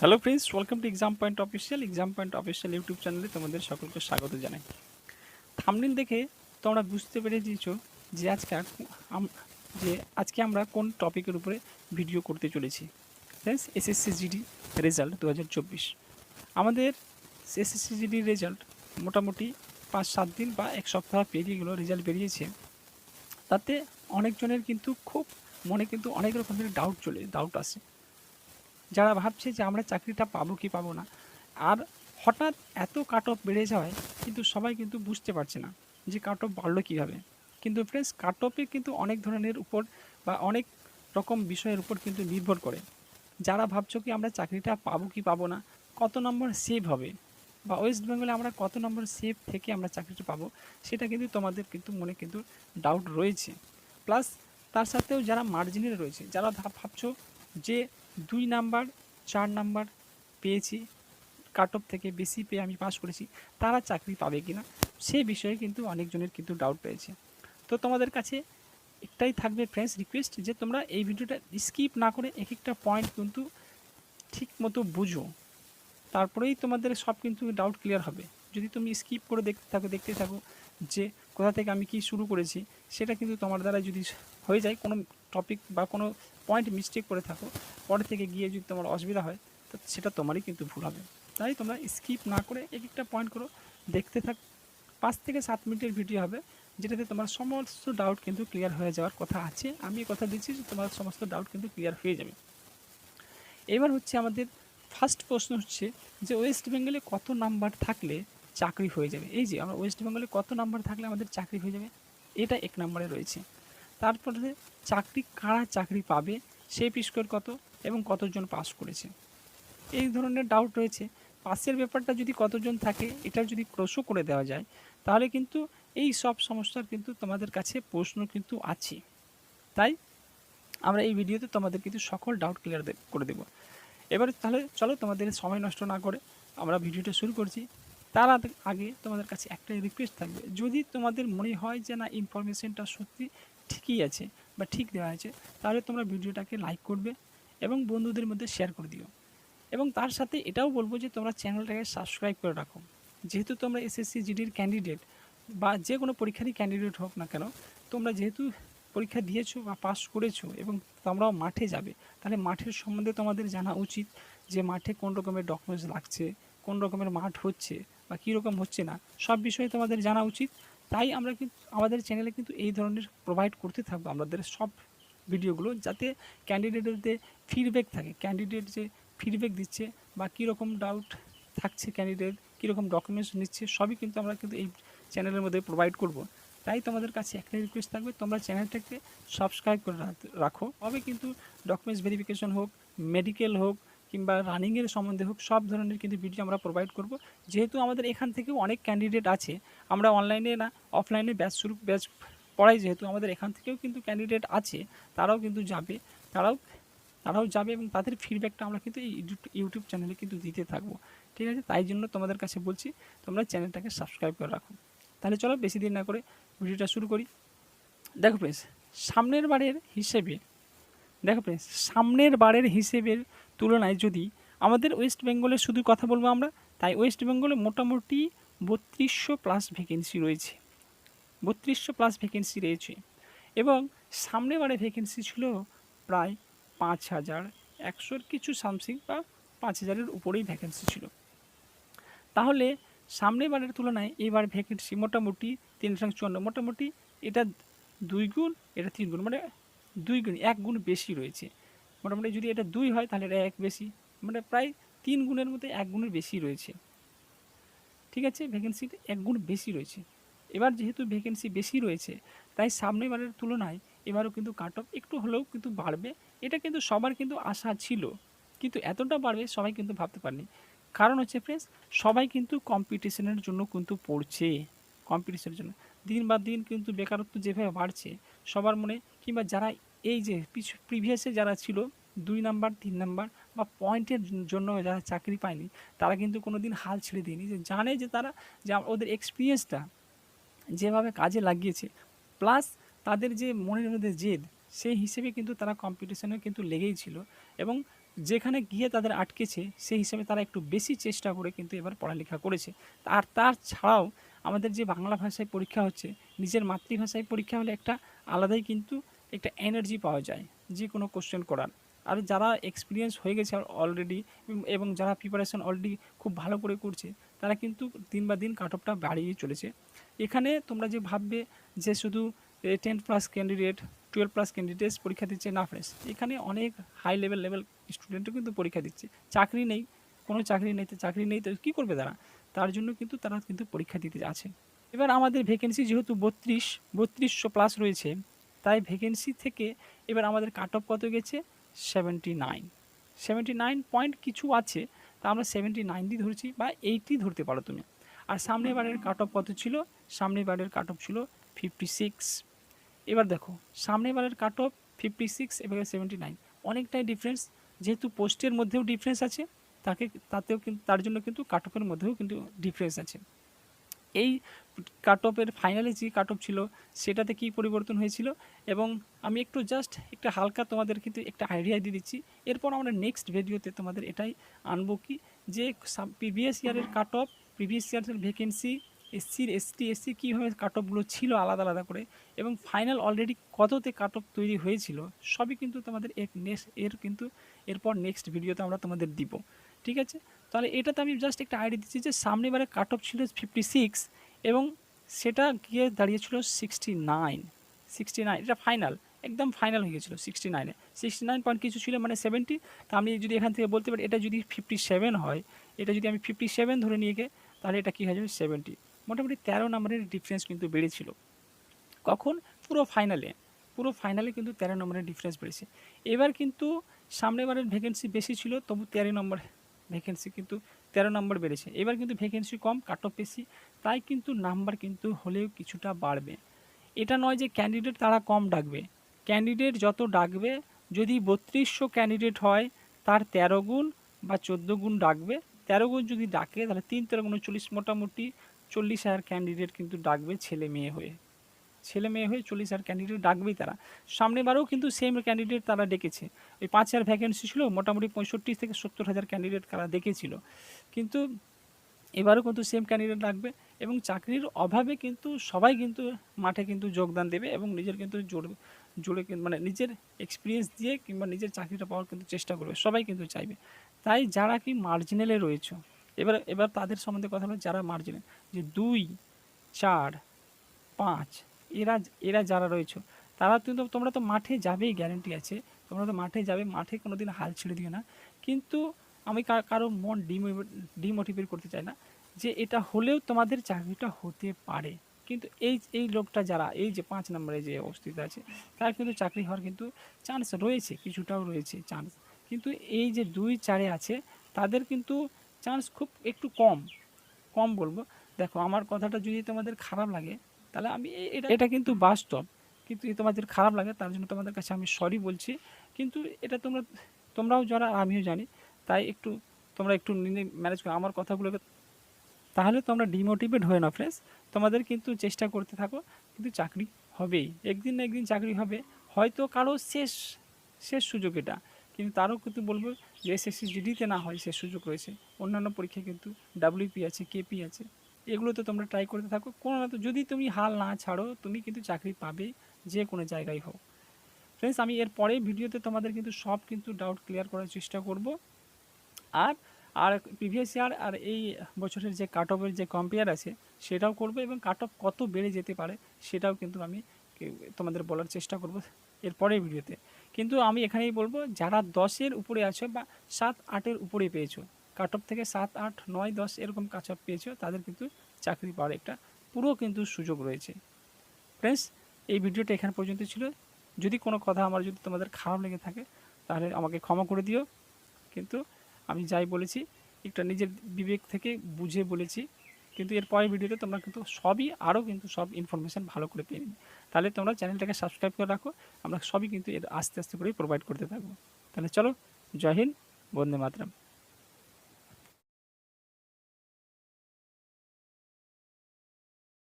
Hello friends, welcome to exam point official YouTube চ্যানেলে তোমাদের সকলকে স্বাগত জানাই। থাম্বনেল দেখে তোমরা বুঝতে পেরে দিয়েছো যে আজকে আমরা কোন টপিকের উপরে ভিডিও করতে চলেছি। Friends, SSC GD result 2024। আমাদের এসএসসি জিডি রেজাল্ট মোটামুটি 5-7 দিন বা এক সপ্তাহ পেরিয়ে গেলো, রেজাল্ট বেরিয়েছে। তাতে অনেকজনের কিন্তু খুব মনে কিন্তু অনেক রকমের ডাউট আসে। যারা ভাবছে যে আমরা চাকরিটা পাবো কি পাবো না, আর হঠাৎ এত কাট অফ বেড়ে যাওয়ায় কিন্তু সবাই কিন্তু বুঝতে পারছে না যে কাট অফ বাড়লো কীভাবে। কিন্তু ফ্রেন্ডস, কাট অফে কিন্তু অনেক ধরনের উপর বা অনেক রকম বিষয়ের উপর কিন্তু নির্ভর করে। যারা ভাবছো কি আমরা চাকরিটা পাবো কি পাবো না, কত নম্বর সেভ হবে, বা ওয়েস্ট বেঙ্গলে আমরা কত নম্বর সেভ থেকে আমরা চাকরিটা পাবো, সেটা কিন্তু তোমাদের কিন্তু মনে কিন্তু ডাউট রয়েছে। প্লাস তার সাথেও যারা মার্জিনের রয়েছে, যারা ভাবছো যে 2 নাম্বার 4 নাম্বার পেয়েছি, কাট অফ থেকে বেশি পেয়ে আমি পাস করেছি, তারা চাকরি পাবে কিনা সে বিষয়ে কিন্তু অনেকজনের কিন্তু ডাউট রয়েছে। তো তোমাদের কাছে একটাই থাকবে ফ্রেন্ডস রিকোয়েস্ট, যে তোমরা এই ভিডিওটা স্কিপ না করে এক একটা পয়েন্ট কিন্তু ঠিক মতো বুঝো, তারপরেই তোমাদের সব কিন্তু ডাউট ক্লিয়ার হবে। যদি তুমি স্কিপ করে দেখতে থাকো যে কোথা থেকে আমি কি শুরু করেছি, সেটা কিন্তু তোমার দ্বারা যদি হয়ে যায়, কোনো টপিক বা কোনো পয়েন্ট মিস্টেক করে থাকো, পরে থেকে গিয়ে যদি তোমার অসুবিধা হয়, তো সেটা তোমারই কিন্তু ভুল হবে। তাই তোমরা স্কিপ না করে এক একটা পয়েন্ট করো, দেখতে থাক। 5 থেকে 7 মিনিটের ভিডিও হবে, যেটাতে তোমার সমস্ত ডাউট কিন্তু ক্লিয়ার হয়ে যাওয়ার কথা আছে। আমি কথা দিচ্ছি যে তোমার সমস্ত ডাউট কিন্তু ক্লিয়ার হয়ে যাবে। এবার হচ্ছে আমাদের ফার্স্ট প্রশ্ন হচ্ছে যে ওয়েস্ট বেঙ্গলে কত নাম্বার থাকলে চাকরি হয়ে যাবে। এই যে আমরা ওয়েস্ট বেঙ্গলে কত নাম্বার থাকলে আমাদের চাকরি হয়ে যাবে, এটা 1 নম্বরে রয়েছে। তারপরে কারা চাকরি পাবে, সেই স্কোর কত এবং কতজন পাস করেছে, এই ধরনের ডাউট রয়েছে। পাসের ব্যাপারটা যদি কতজন থাকে এটা যদি ক্রসও করে দেওয়া যায়, তাহলে কিন্তু এই সব সমস্যার কিন্তু তোমাদের কাছে প্রশ্ন কিন্তু আছে। তাই আমরা এই ভিডিওতে তোমাদের কিন্তু সকল ডাউট ক্লিয়ার করে দেবো। এবারে তাহলে চলো, তোমাদের সময় নষ্ট না করে আমরা ভিডিওটা শুরু করছি। তার আগে তোমাদের কাছে একটাই রিকোয়েস্ট থাকবে, যদি তোমাদের মনে হয় যে না ইনফরমেশনটা সত্যি ঠিকই আছে বা ঠিক দেওয়া আছে, তাহলে তোমরা ভিডিওটাকে লাইক করবে এবং বন্ধুদের মধ্যে শেয়ার করে দিও। এবং তার সাথে এটাও বলবো যে তোমরা চ্যানেলটাকে সাবস্ক্রাইব করে রাখো। যেহেতু তোমরা এসএসসি জিডির ক্যান্ডিডেট বা যে কোনো পরীক্ষারই ক্যান্ডিডেট হোক না কেন, তোমরা যেহেতু পরীক্ষা দিয়েছো বা পাস করেছো এবং তোমরাও মাঠে যাবে, তাহলে মাঠের সম্বন্ধে তোমাদের জানা উচিত যে মাঠে কোন রকমের ডকুমেন্টস লাগছে, কোন রকমের মাঠ হচ্ছে বা কীরকম হচ্ছে না, সব বিষয়ে তোমাদের জানা উচিত। তাই আমরা কিন্তু আমাদের চ্যানেলে কিন্তু এই ধরনের প্রোভাইড করতে থাকবো আমাদের সব ভিডিওগুলো, যাতে ক্যান্ডিডেটদের ফিডব্যাক থাকে, ক্যান্ডিডেট যে ফিডব্যাক দিচ্ছে বা কীরকম ডাউট থাকছে, ক্যান্ডিডেট কীরকম ডকুমেন্টস নিচ্ছে, সবই কিন্তু আমরা কিন্তু এই চ্যানেলের মধ্যে প্রোভাইড করব। তাই তোমাদের কাছে একটাই রিকোয়েস্ট থাকবে, তোমরা চ্যানেলটাকে সাবস্ক্রাইব করে রাখো। তবে কিন্তু ডকুমেন্টস ভেরিফিকেশন হোক, মেডিকেল হোক কিংবা রানিংয়ের সম্বন্ধে হোক, সব ধরনের কিন্তু ভিডিও আমরা প্রোভাইড করব। যেহেতু আমাদের এখান থেকেও অনেক ক্যান্ডিডেট আছে, আমরা অনলাইনে না অফলাইনে ব্যাচ পড়াই, যেহেতু আমাদের এখান থেকেও কিন্তু ক্যান্ডিডেট আছে, তারাও কিন্তু যাবে, তারাও যাবে এবং তাদের ফিডব্যাকটা আমরা কিন্তু এই ইউটিউব চ্যানেলে কিন্তু দিতে থাকবো। ঠিক আছে, তাই জন্য তোমাদের কাছে বলছি তোমরা চ্যানেলটাকে সাবস্ক্রাইব করে রাখো। তাহলে চলো বেশি দেরি না করে ভিডিওটা শুরু করি। দেখো ফ্রেন্ডস, সামনের বারের হিসেবের তুলনায় যদি আমাদের ওয়েস্ট বেঙ্গলের শুধু কথা বলবো আমরা, তাই ওয়েস্ট বেঙ্গলে মোটামুটি 3200 প্লাস ভ্যাকেন্সি রয়েছে, 3200 প্লাস ভ্যাকেন্সি রয়েছে। এবং সামনের বারে ভ্যাকেন্সি ছিল প্রায় 5100 কিছু সামথিং, বা 5000-এর উপরেই ভ্যাকেন্সি ছিল। তাহলে সামনের বারের তুলনায় এবার ভ্যাকেন্সি মোটামুটি 354, মোটামুটি এটা 2 গুণ, এটা 3 গুণ, মানে 2 গুণ 1 গুণ বেশি রয়েছে। মোটামুটি যদি এটা 2 হয় তাহলে এটা 1 বেশি, মানে প্রায় 3 গুণের মধ্যে 1 গুণের বেশি রয়েছে। ঠিক আছে, ভ্যাকেন্সিতে 1 গুণ বেশি রয়েছে। এবার যেহেতু ভ্যাকেন্সি বেশি রয়েছে, তাই সামনের বারের তুলনায় এবারও কিন্তু কাট অফ একটু হলেও কিন্তু বাড়বে। এটা কিন্তু সবার কিন্তু আশা ছিল, কিন্তু এতটা বাড়বে সবাই কিন্তু ভাবতে পারেনি। কারণ হচ্ছে ফ্রেন্ডস, সবাই কিন্তু কম্পিটিশনের জন্য কিন্তু পড়ছে, কম্পিটিশনের জন্য দিন বা দিন কিন্তু বেকারত্ব যেভাবে বাড়ছে সবার মনে, কিংবা যারা এই যে প্রিভিয়াসে যারা ছিল 2 নাম্বার 3 নাম্বার বা পয়েন্টের জন্য যারা চাকরি পায়নি, তারা কিন্তু কোনো দিন হাল ছেড়ে দেয়নি, যে জানে যে তারা যে ওদের এক্সপিরিয়েন্সটা যেভাবে কাজে লাগিয়েছে, প্লাস তাদের যে মনের মধ্যে জেদ, সেই হিসেবে কিন্তু তারা কম্পিটিশনে কিন্তু লেগেই ছিল এবং যেখানে গিয়ে তাদের আটকেছে সেই হিসেবে তারা একটু বেশি চেষ্টা করে কিন্তু এবার পড়ালেখা করেছে। আর তার ছাড়াও আমাদের যে বাংলা ভাষায় পরীক্ষা হচ্ছে, নিজের মাতৃভাষায় পরীক্ষা হলে একটা আলাদাই কিন্তু একটা এনার্জি পাওয়া যায় যে কোনো কোশ্চেন করার। আর যারা এক্সপিরিয়েন্স হয়ে গেছে অলরেডি এবং যারা প্রিপারেশন অলরেডি খুব ভালো করে করছে, তারা কিন্তু দিন বা দিন কাট অফটা বাড়িয়ে চলেছে। এখানে তোমরা যে ভাববে যে শুধু 10+ ক্যান্ডিডেট 12+ ক্যান্ডিডেটস পরীক্ষা দিচ্ছে, না ফ্রেন্ডস, এখানে অনেক হাই লেভেল স্টুডেন্টও কিন্তু পরীক্ষা দিচ্ছে। চাকরি নেই, কোনো চাকরি নেই, তো চাকরি নেই তো কী করবে তারা? তার জন্য কিন্তু তারা কিন্তু পরীক্ষা দিতে আছে। এবার আমাদের ভ্যাকেন্সি যেহেতু 3200+ রয়েছে, তাই ভ্যাকেন্সি থেকে এবার আমাদের কাট অফ কত গেছে? 79 পয়েন্ট কিছু আছে, তা আমরা 79 ধরছি বা 80 ধরতে পারো তুমি। আর সামনের বারের কাট অফ কত ছিল? সামনের বারের কাট অফ ছিল 56। এবার দেখো সামনের বারের কাট অফ 56, এবার 79, অনেকটাই ডিফারেন্স। যেহেতু পোস্টের মধ্যেও ডিফারেন্স আছে, তাতেও কিন্তু তার জন্য কিন্তু কাট অফের মধ্যেও কিন্তু ডিফারেন্স আছে। এই কাট অফের ফাইনালে যে কাট অফ ছিল সেটাতে কি পরিবর্তন হয়েছিল, এবং আমি একটু জাস্ট একটা হালকা তোমাদের কিন্তু একটা আইডিয়া দিয়ে দিচ্ছি। এরপর আমরা নেক্সট ভিডিওতে তোমাদের এটাই আনবো কি যে প্রিভিয়াস ইয়ারের কাট অফ, প্রিভিয়াস ইয়ারের ভ্যাকেন্সি, এসসির এসটি এসসি কীভাবে কাট অফগুলো ছিল আলাদা আলাদা করে, এবং ফাইনাল অলরেডি কততে কাট অফ তৈরি হয়েছিল, সবই কিন্তু তোমাদের এরপর নেক্সট ভিডিওতে আমরা তোমাদের দিব। ঠিক আছে, তাহলে এটাতে আমি জাস্ট একটা আইডিয়া দিচ্ছি যে সামনেবারে কাট অফ ছিল 56 এবং সেটা গিয়ে দাঁড়িয়েছিল 69। এটা ফাইনাল, একদম ফাইনাল হয়ে গেছিলো 69-এ। 69 পয়েন্ট কিছু ছিল, মানে 70। তা আমি যদি এখান থেকে বলতে পারি এটা যদি 57 হয়, এটা যদি আমি 57 ধরে নিয়ে গিয়ে, তাহলে এটা কী হয়ে যাবে? 70। মোটামুটি 13 নম্বরের ডিফারেন্স কিন্তু বেড়েছিল। কখন? পুরো ফাইনালে কিন্তু 13 নম্বরের ডিফারেন্স বেড়েছে। এবার কিন্তু সামনেবারের ভ্যাকেন্সি বেশি ছিল, তবু 13 নম্বর ভ্যাকেন্সি কিন্তু 13 নম্বর বেড়েছে। এবার কিন্তু ভ্যাকেন্সি কম, কাট অফ বেশি, তাই কিন্তু নাম্বার কিন্তু হলেও কিছুটা বাড়বে। এটা নয় যে ক্যান্ডিডেট তারা কম ডাকবে, ক্যান্ডিডেট যত ডাকবে, যদি 3200 ক্যান্ডিডেট হয় তার 13 গুণ বা 14 গুণ ডাকবে। 13 গুণ যদি ডাকে তাহলে 3 13 39, মোটামুটি 40,000 ক্যান্ডিডেট কিন্তু ডাকবে ছেলে মেয়ে হয়ে 40,000 ক্যান্ডিডেট ডাকবেই তারা। সামনেবারেও কিন্তু সেম ক্যান্ডিডেট তারা ডেকেছে। ওই 5,000 ভ্যাকেন্সি ছিল, মোটামুটি 65 থেকে 70,000 ক্যান্ডিডেট তারা ডেকেছিল, কিন্তু এবারও কিন্তু সেম ক্যান্ডিডেট ডাকবে। এবং চাকরির অভাবে কিন্তু সবাই কিন্তু মাঠে কিন্তু যোগদান দেবে এবং নিজের কিন্তু জোরে মানে নিজের এক্সপিরিয়েন্স দিয়ে কিংবা নিজের চাকরিটা পাওয়ার কিন্তু চেষ্টা করবে, সবাই কিন্তু চাইবে। তাই যারা কি মার্জিনালে রয়েছে, এবার তাদের সম্বন্ধে কথা হলো যারা মার্জিনাল, যে 2, 4, 5, এরা যারা রয়েছে, তারা কিন্তু তোমরা তো মাঠে যাবেই, গ্যারেন্টি আছে, তোমরা তো মাঠে যাবে, মাঠে কোনো দিন হাল ছেড়ে দিও না। কিন্তু আমি কারো মন ডিমোটিভেট করতে চাই না, যে এটা হলেও তোমাদের চাকরিটা হতে পারে। কিন্তু এই লোকটা যারা এই যে 5 নম্বরে যে অবস্থিত আছে, তার কিন্তু চাকরি হওয়ার কিন্তু চান্স রয়েছে, কিছুটাও রয়েছে চান্স। কিন্তু এই যে 2, 4-এ আছে, তাদের কিন্তু চান্স খুব একটু কম বলবো। দেখো আমার কথাটা যদি তোমাদের খারাপ লাগে, তাহলে আমি এটা কিন্তু বাস্তব, কিন্তু তোমাদের খারাপ লাগে তার জন্য তোমাদের কাছে আমি সরি বলছি। কিন্তু এটা তোমরাও যারা, আমিও জানি, তাই তোমরা একটু ম্যানেজ করো আমার কথাগুলোকে। তাহলে তোমরা ডিমোটিভেট হয়ে না ফ্রেন্ডস, তোমাদের কিন্তু চেষ্টা করতে থাকো, কিন্তু চাকরি হবেই, একদিন না একদিন চাকরি হবে। হয়তো কারো শেষ সুযোগ এটা, কিন্তু তারও কিন্তু বলবো যে এসএসসি জিডিতে না হয় শেষ সুযোগ রয়েছে, অন্যান্য পরীক্ষায় কিন্তু ডাব্লিউপি আছে, কেপি আছে, এগুলোতে তোমরা ট্রাই করতে থাকো। কোনো না তো যদি তুমি হাল না ছাড়ো, তুমি কিন্তু চাকরি পাবে, যে কোনো জায়গায় হোক। ফ্রেন্ডস, আমি এর পরের ভিডিওতে তোমাদের কিন্তু সব কিন্তু ডাউট ক্লিয়ার করার চেষ্টা করব। আর প্রিভিয়াস ইয়ার আর এই বছরের যে কাট অফের যে কম্পেয়ার আছে সেটাও করব, এবং কাট অফ কত বেড়ে যেতে পারে সেটাও কিন্তু আমি তোমাদের বলার চেষ্টা করব এর পরের ভিডিওতে। কিন্তু আমি এখানেই বলবো, যারা 10-এর উপরে আছো বা 7-8-এর উপরে পেয়েছো, কাট অফ থেকে 7, 8, 9, 10 এরকম কাট অফ পেয়েছো, তাদের কিন্তু চাকরি পাওয়ার একটা পুরো কিন্তু সুযোগ রয়েছে। ফ্রেন্ডস, এই ভিডিওটা এখানে পর্যন্ত ছিল। যদি কোনো কথা আমার যদি তোমাদের খারাপ লেগে থাকে, তাহলে আমাকে ক্ষমা করে দিও। কিন্তু আমি যাই বলেছি একটা নিজের বিবেক থেকে বুঝে বলেছি, কিন্তু এর পরের ভিডিওতে তোমরা কিন্তু সবই আরও কিন্তু সব ইনফরমেশান ভালো করে পেয়ে নিবে। তাহলে তোমরা চ্যানেলটাকে সাবস্ক্রাইব করে রাখো, আমরা সবই কিন্তু এর আস্তে আস্তে করেই প্রোভাইড করতে থাকবো। তাহলে চলো, জয় হিন্দ, বন্দে মাতরম।